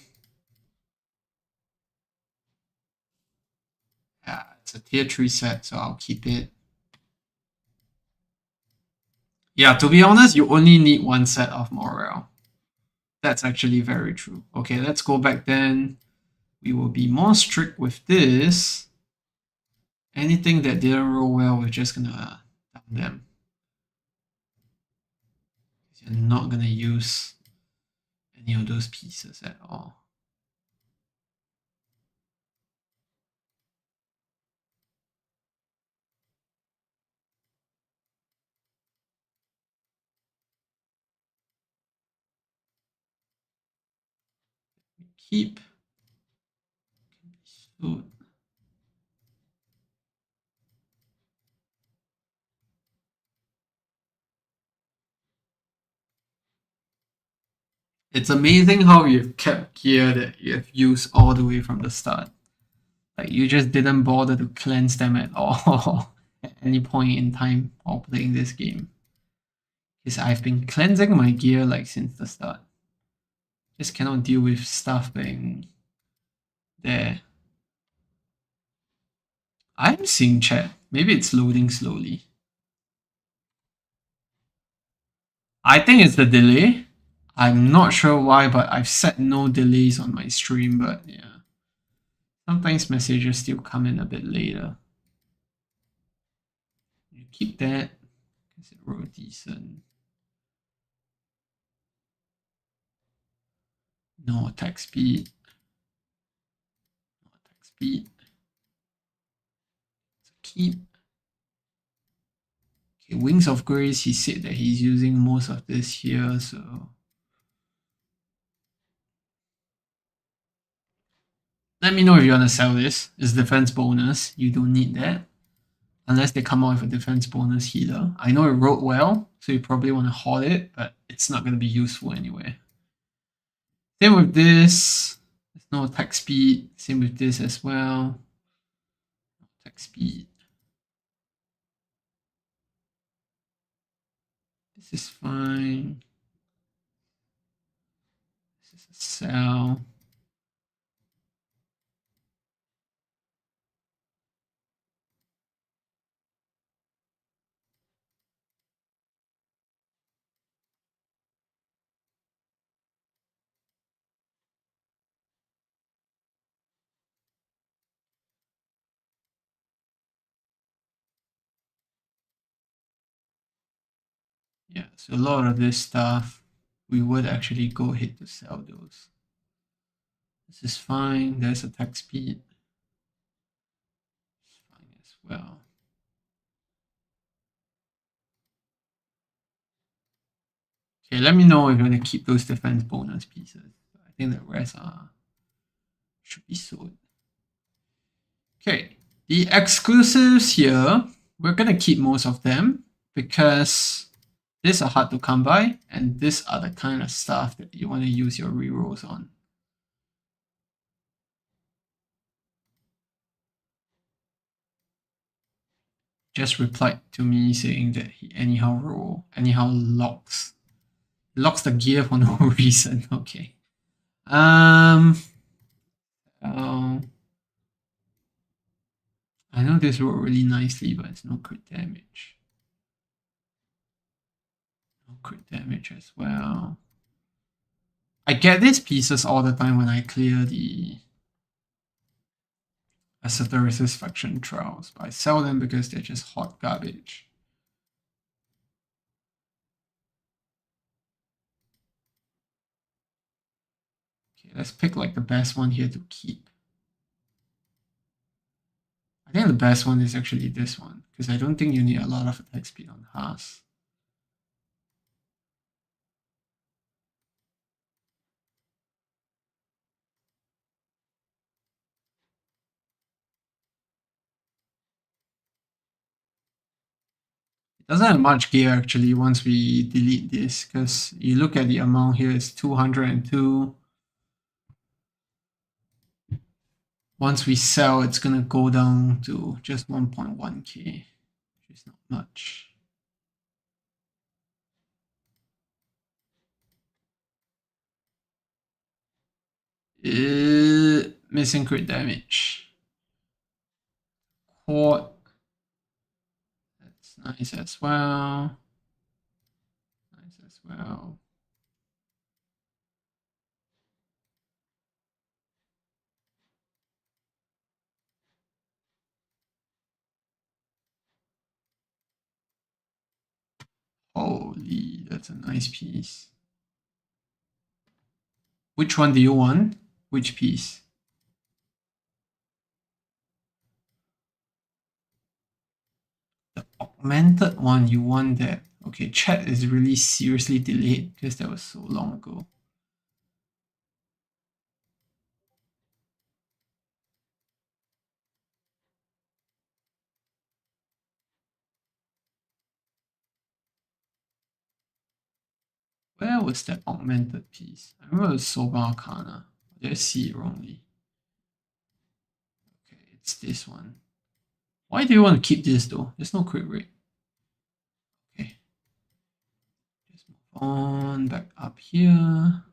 Yeah, it's a tier 3 set, so I'll keep it. Yeah, to be honest, you only need one set of morale. That's actually very true. Okay, let's go back then. We will be more strict with this. Anything that didn't roll well, we're just gonna dump them. You're not gonna use any of those pieces at all. Keep. So it's amazing how you've kept gear that you've used all the way from the start. Like you just didn't bother to cleanse them at all at any point in time while playing this game. Because I've been cleansing my gear like since the start. Just cannot deal with stuff being there. I'm seeing chat. Maybe it's loading slowly. I think it's the delay. I'm not sure why, but I've set no delays on my stream, but yeah. Sometimes messages still come in a bit later. You keep that because it wrote decent. No attack speed. No attack speed. So keep. Okay, Wings of Grace, he said that he's using most of this here, so let me know if you want to sell this. It's defense bonus. You don't need that. Unless they come out with a defense bonus healer. I know it wrote well, so you probably want to hoard it, but it's not going to be useful anyway. Same with this. There's no attack speed. Same with this as well. Attack speed. This is fine. This is a sell. Yeah, so a lot of this stuff, we would actually go ahead to sell those. This is fine. There's attack speed. It's fine as well. Okay, let me know if you want to keep those defense bonus pieces. I think the rest should be sold. Okay, the exclusives here, we're gonna keep most of them because these are hard to come by, and these are the kind of stuff that you want to use your rerolls on. Just replied to me saying that he anyhow locks the gear for no reason. Okay. Oh, I know this rolled really nicely, but it's no crit damage. No crit damage as well. I get these pieces all the time when I clear the Ascetoris faction trials, but I sell them because they're just hot garbage. Okay, let's pick like the best one here to keep. I think the best one is actually this one, because I don't think you need a lot of attack speed on Haas. It doesn't have much gear actually once we delete this, because you look at the amount here, it's 202. Once we sell, it's gonna go down to just 1.1k, which is not much. Missing crit damage. Quad. That's nice as well. Nice as well. Holy, that's a nice piece. Which one do you want? Which piece? The augmented one, you want that. Okay, chat is really seriously delayed because that was so long ago. Where was that augmented piece? I remember it was Soba Arcana. Did I see it wrongly? Okay, it's this one. Why do you want to keep this though? There's no crit rate. Okay. Just move on back up here.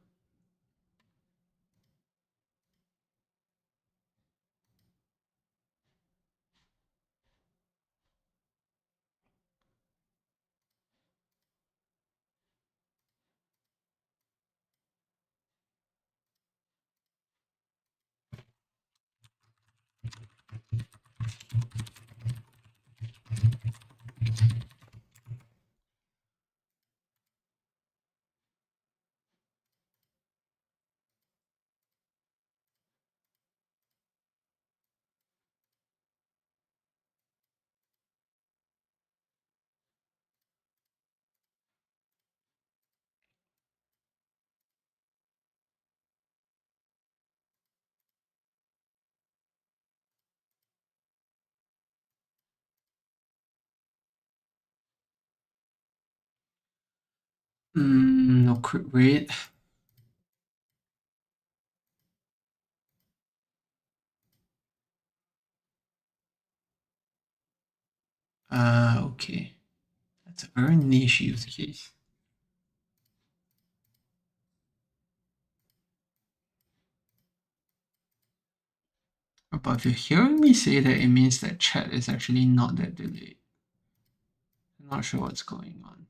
No crit rate. Okay. That's a very niche use case. But if you're hearing me say that, it means that chat is actually not that delayed. I'm not sure what's going on.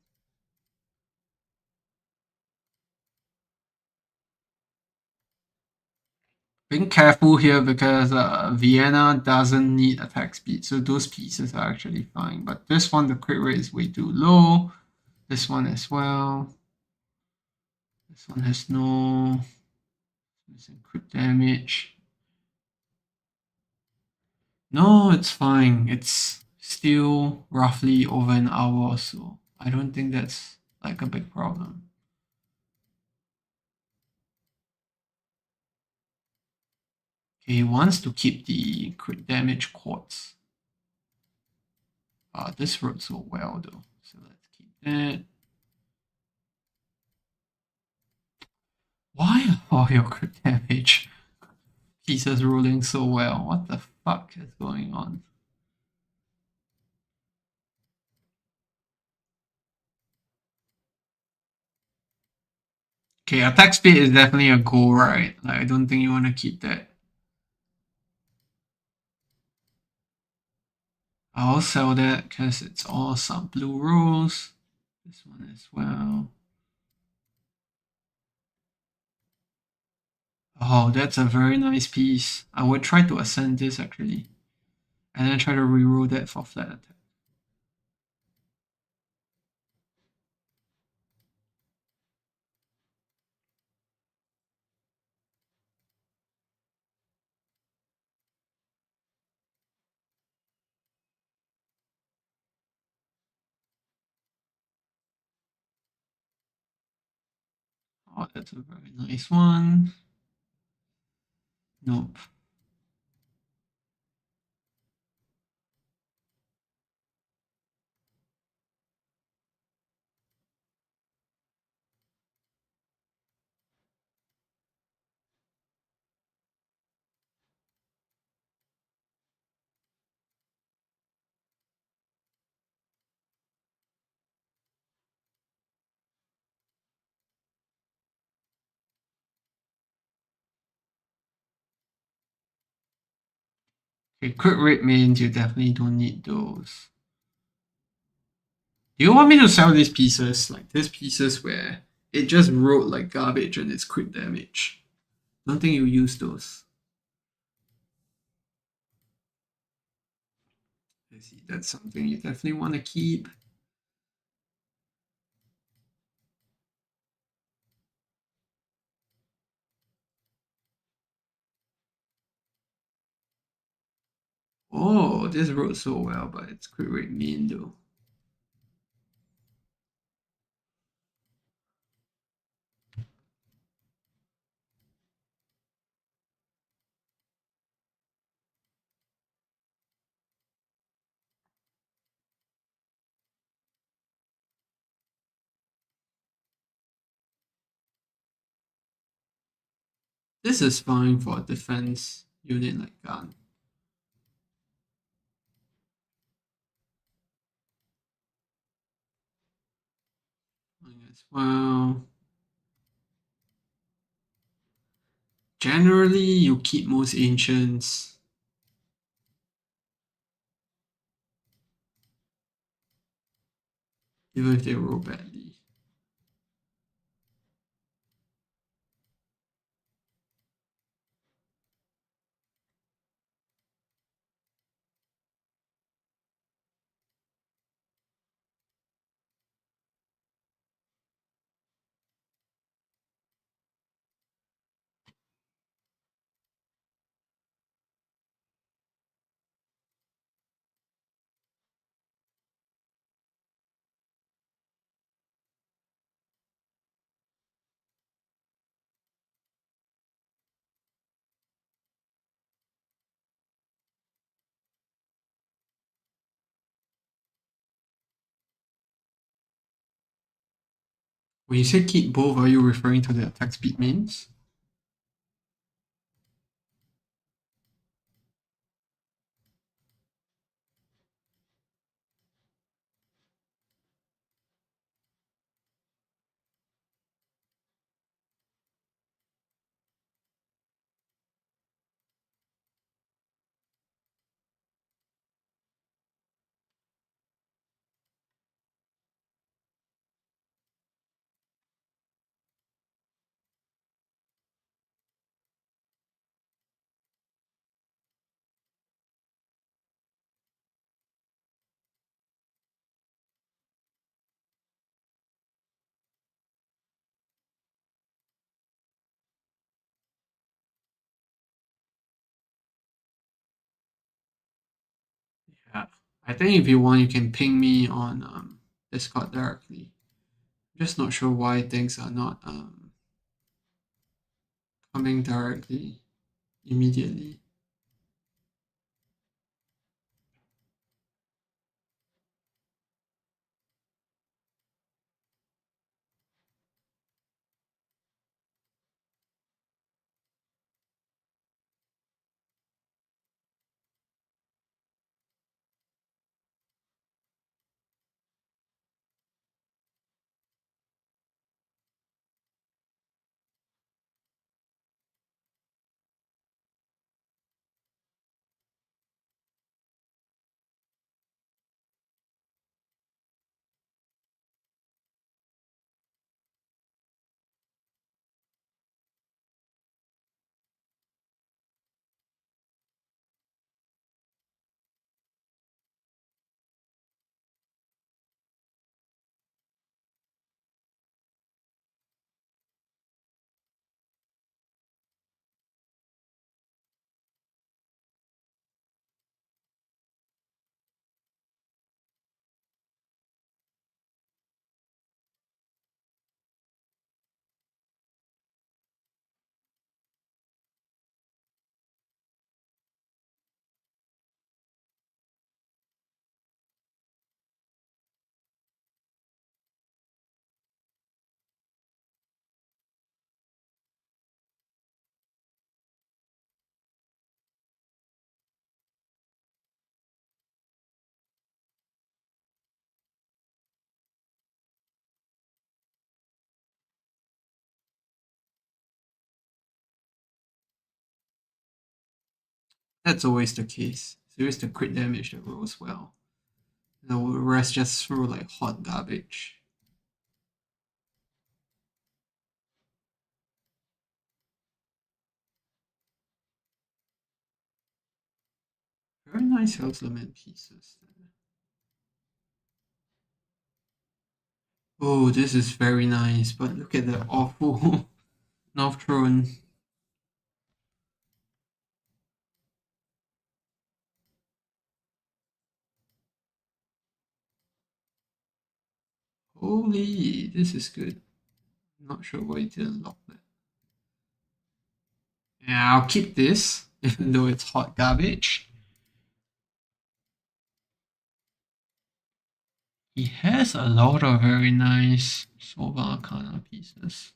Being careful here because Vienna doesn't need attack speed, so those pieces are actually fine. But this one, the crit rate is way too low. This one as well. This one has no missing crit damage. No, it's fine. It's still roughly over an hour or so. I don't think that's like a big problem. Okay, he wants to keep the crit damage quartz. This wrote so well though, so let's keep that. Why are all your crit damage pieces rolling so well? What the fuck is going on? Okay, attack speed is definitely a goal, right? Like, I don't think you want to keep that. I'll sell that because it's all some blue rolls. This one as well. Oh, that's a very nice piece. I would try to ascend this actually. And then try to reroll that for flat attack. Oh, that's a very nice one. Nope. Okay, crit rate means you definitely don't need those. Do you want me to sell these pieces? Like these pieces where it just rolled like garbage and it's crit damage. Don't think you use those. I see, that's something you definitely want to keep. Oh, this rolled so well, but it's crit rate mean though. This is fine for a defense unit like gun. As well. Generally, you keep most ancients. Even if they roll badly. When you say keep both, are you referring to the attack speed means? Yeah, I think if you want, you can ping me on Discord directly. I'm just not sure why things are not coming directly immediately. That's always the case. It's always the crit damage that rolls well. The rest just throw like hot garbage. Very nice health limit pieces. Oh, this is very nice, but look at the awful North Throne. Holy, this is good. I'm not sure why it didn't lock that. Yeah, I'll keep this, even though it's hot garbage. He has a lot of very nice Sova Arcana pieces.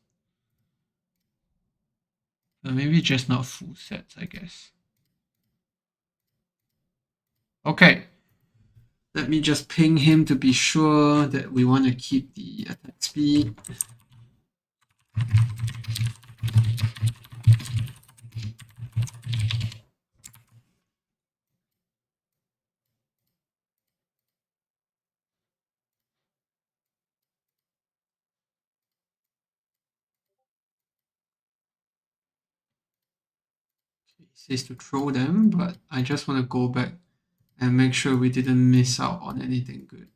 But maybe just not full sets, I guess. Okay. Let me just ping him to be sure that we want to keep the attack speed. He says to throw them, but I just want to go back and make sure we didn't miss out on anything good.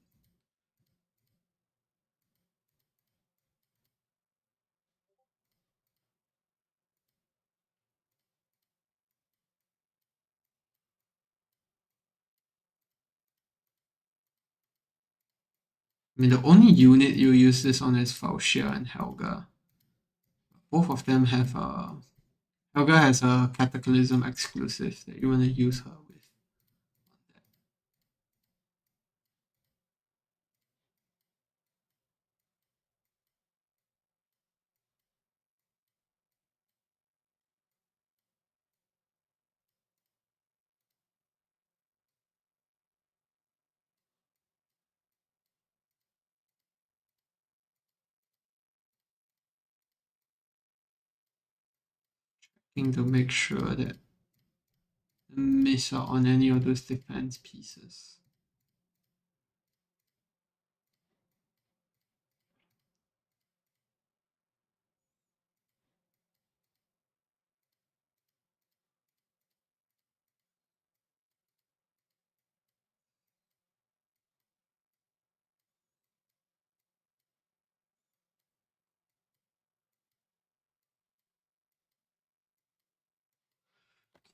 I mean, the only unit you use this on is Faustia and Helga. Both of them have a... Helga has a Cataclysm exclusive that you want to use her with. To make sure that miss out on any of those defense pieces.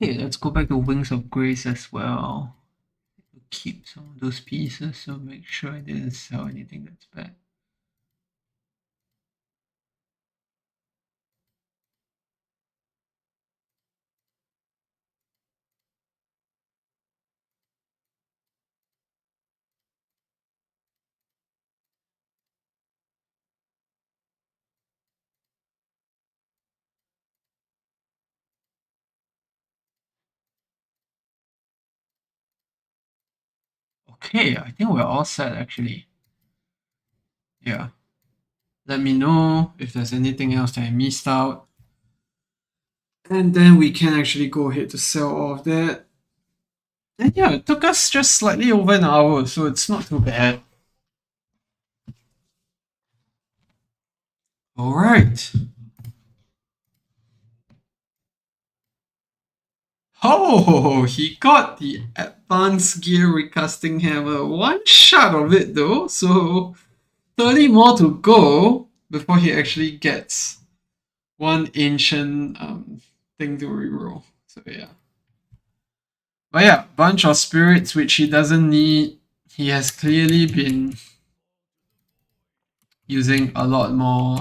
Okay, let's go back to Wings of Grace as well. keep some of those pieces, so make sure I didn't sell anything that's bad. Okay, I think we're all set actually. Yeah. Let me know if there's anything else that I missed out. And then we can actually go ahead to sell all of that. And yeah, it took us just slightly over an hour, so it's not too bad. Alright. Oh, he got the advanced gear recasting hammer. One shot of it though, so 30 more to go before he actually gets one ancient thing to reroll. So yeah. But yeah, bunch of spirits which he doesn't need. He has clearly been using a lot more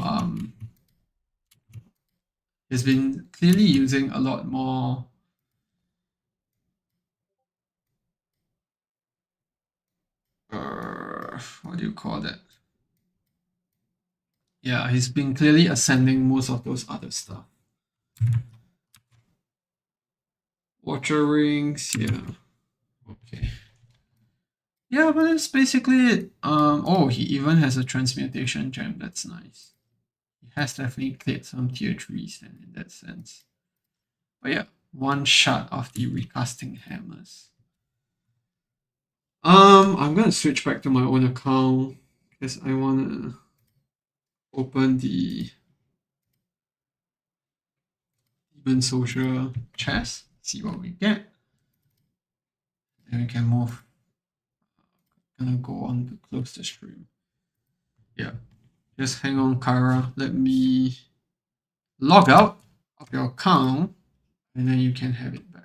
he's been clearly using a lot more what do you call that? Yeah, he's been clearly ascending most of those other stuff. Watcher rings, yeah. Okay. Yeah, but that's basically it. Oh, he even has a transmutation gem. That's nice. He has definitely cleared some tier 3s then in that sense. But yeah, one shot of the recasting hammers. I'm gonna switch back to my own account because I wanna open the Demon Social chest, see what we get. Then we can move. Gonna go on to close the stream. Yeah, just hang on, Kyra. Let me log out of your account, and then you can have it back.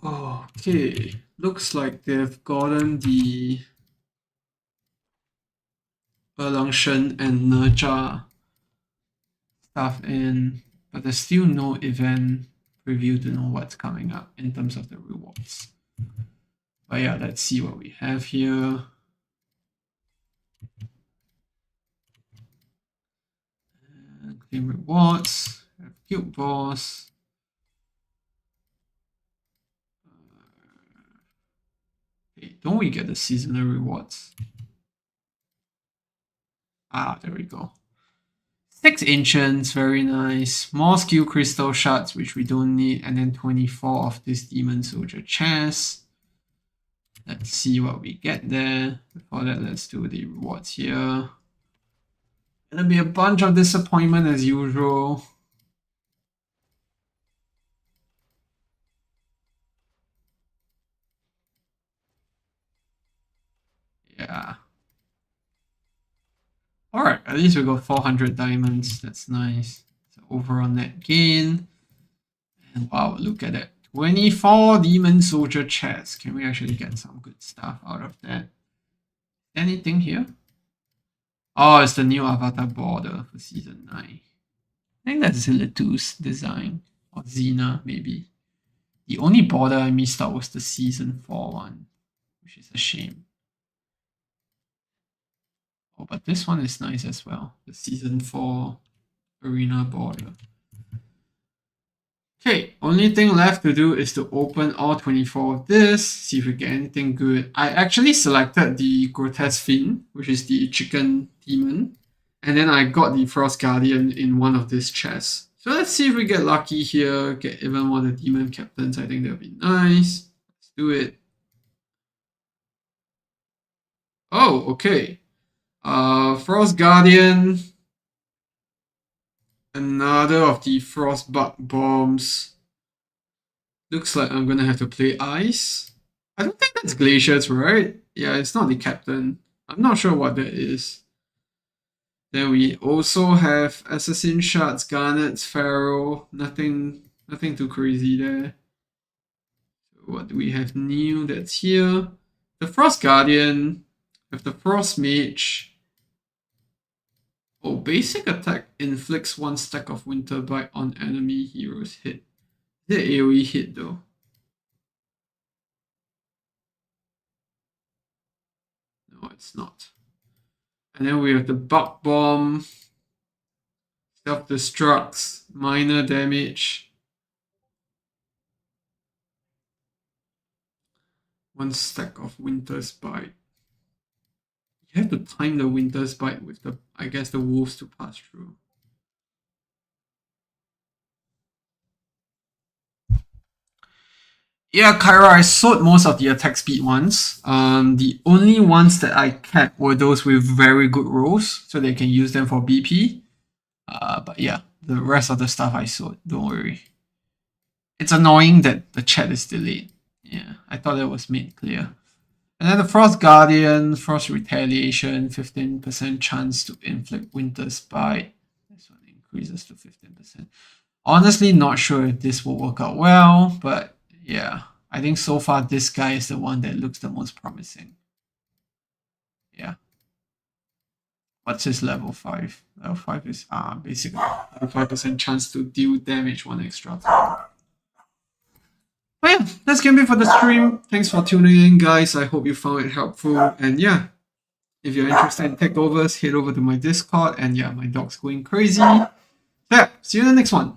Okay, looks like they've gotten the Erlungshen and Nerja stuff in, but there's still no event preview to know what's coming up in terms of the rewards. But yeah, let's see what we have here. Claim rewards, guild boss. Okay, don't we get the seasonal rewards? Ah, there we go. 6 ancients, very nice. More skill crystal shards, which we don't need, and then 24 of this demon soldier chest. Let's see what we get there. Before that, let's do the rewards here. Gonna be a bunch of disappointment as usual. Yeah. Alright, at least we got 400 diamonds. That's nice. So overall net gain. And wow, look at that. 24 demon soldier chests. Can we actually get some good stuff out of that? Anything here? Oh, it's the new avatar border for season 9. I think that's Zilitu's design. Or Xena, maybe. The only border I missed out was the season 4 one, which is a shame. Oh, but this one is nice as well. The season 4 arena border. Okay, only thing left to do is to open all 24 of this, see if we get anything good. I actually selected the Grotesque Fiend, which is the chicken demon, and then I got the Frost Guardian in one of these chests. So let's see if we get lucky here, get even one of the demon captains. I think that would be nice. Let's do it. Oh, okay. Frost Guardian. Another of the Frostbug bombs. Looks like I'm gonna have to play ice. I don't think that's glaciers, right? Yeah, it's not the captain. I'm not sure what that is. Then we also have assassin shards, garnets, pharaoh. Nothing too crazy there. So what do we have new that's here? The frost guardian. We have the frost mage. Oh, basic attack inflicts 1 stack of winter bite on enemy heroes hit. Is it AoE hit though? No, it's not. And then we have the bug bomb. Self-destructs, minor damage. 1 stack of winter's bite. You have to time the winter's bite with the, I guess, the wolves to pass through. Yeah, Kyra, I sold most of the attack speed ones. The only ones that I kept were those with very good rolls, so they can use them for BP. But yeah, the rest of the stuff I sold, don't worry. It's annoying that the chat is delayed. Yeah, I thought that was made clear. And then the Frost Guardian, Frost Retaliation, 15% chance to inflict Winter's Bite. This one increases to 15%. Honestly, not sure if this will work out well, but yeah, I think so far this guy is the one that looks the most promising. Yeah. What's his level 5? Level 5 is basically 5% chance to deal damage 1 extra time. But yeah, that's gonna be for the stream. Thanks for tuning in, guys. I hope you found it helpful. And yeah, if you're interested in takeovers, head over to my Discord. And yeah, my dog's going crazy. So yeah, see you in the next one.